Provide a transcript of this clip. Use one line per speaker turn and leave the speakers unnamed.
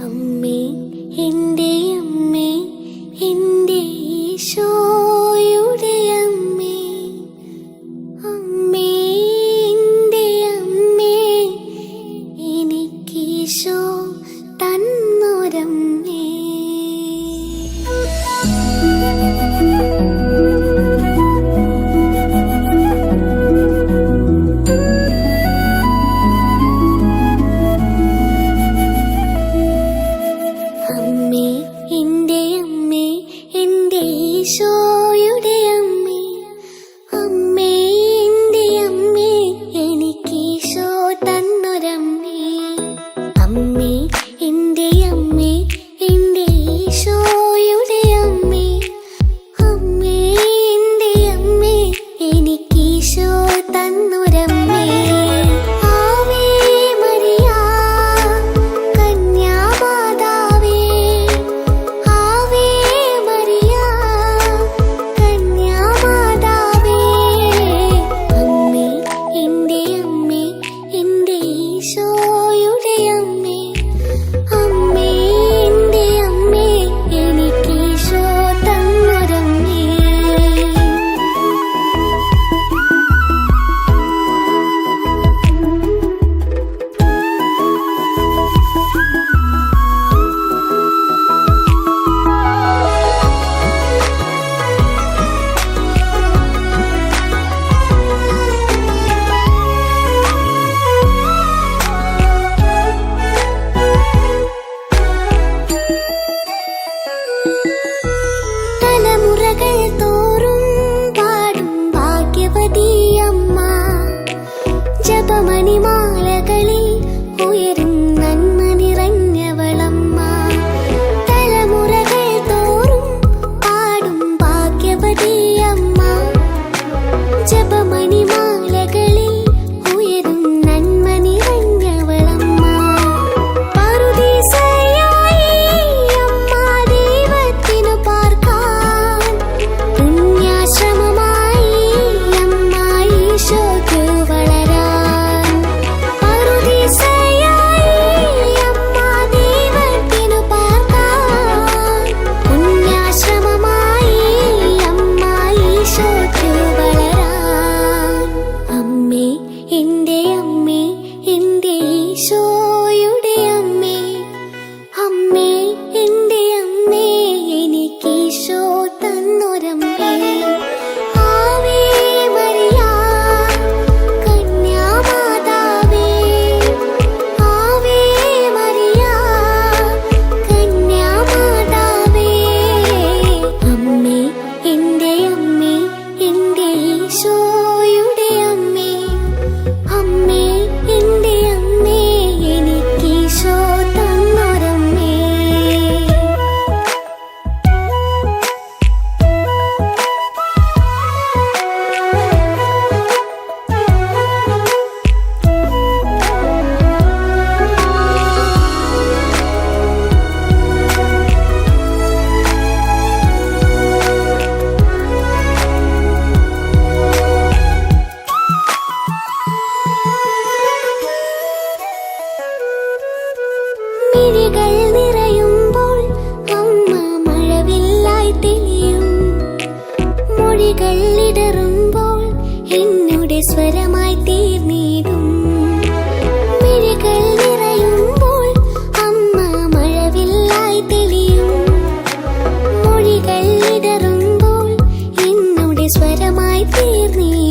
അമ്മേ എൻ്റെ അമ്മേ എൻ്റെ ഈശോയുടെ അമ്മേ, അമ്മേ എൻ്റെ അമ്മേ എനിക്കീശോ തന്നൊരമ്മേ. അമ്മേ എൻ്റെ അമ്മേ എൻ്റെ ഈശോയുടെ അമ്മേ, അമ്മേ എൻ്റെ അമ്മേ എനിക്കീശോ തന്നൊരമ്മേ. അമ്മേ എൻ്റെ അമ്മേ എൻ്റെ ഈശോയുടെ അമ്മേ, അമ്മേ എൻ്റെ അമ്മേ എനിക്കീശോ തന്നൊരമ്മേ. ആവേ മരിയ കന്യാമാതാവേ, ആവേ മരിയ കന്യാമാതാവേ, അമ്മേ എൻ്റെ അമ്മേ എൻ്റെ ഈശോയുടെ അമ്മേ, അമ്മേ എൻ്റെ അമ്മേ എനിക്കീശോ തന്നൊരമ്മേ. തലമുറകൾ തോറും പാടും ഭാഗ്യവതിയമ്മ, ജപമണിമാലകളിൽ ഉയരും നന്മ നിറഞ്ഞവളമ്മ. തലമുറകൾ തോറും പാടും ഭാഗ്യവതിയമ്മ, ജപമണിമാലകളിൽ ഉയരും നന്മ നിറഞ്ഞവളമ്മ. പറുദീസയായി അമ്മ ദൈവത്തിനു പാർക്കാൻ, പുണ്യാശ്രമമായി അമ്മ ഈശോയ്ക്കു വളരാൻ. പറുദീസയായി അമ്മ ദൈവത്തിനു പാർക്കാൻ, പുണ്യാശ്രമമായി അമ്മ ഈശോയ്ക്കു വളരാൻ. അമ്മേ എൻ്റെ അമ്മേ എൻ്റെ ഈശോയുടെ അമ്മേ, അമ്മേ എൻ്റെ അമ്മേ എനിക്കീശോ തന്നൊരമ്മേ. ആവേ മരിയ കന്യാമാതാവേ, ആവേ മരിയ കന്യാമാതാവേ, അമ്മേ എൻ്റെ അമ്മേ എൻ്റെ ഈശോയുടെ അമ്മേ, അമ്മേ എൻ്റെ അമ്മേ എനിക്കീശോ തന്നൊരമ്മേ. മിഴികൾ നിറയുമ്പോൾ അമ്മ മഴവില്ലായി തെളിയും, മൊഴികൾ ഇടറുമ്പോൾ എന്നുടെ സ്വരമായി തീർന്നിടും. മിഴികൾ നിറയുമ്പോൾ അമ്മ മഴവില്ലായി തെളിയും, മൊഴികൾ ഇടറുമ്പോൾ എന്നുടെ സ്വരമായി തീർന്നിടും.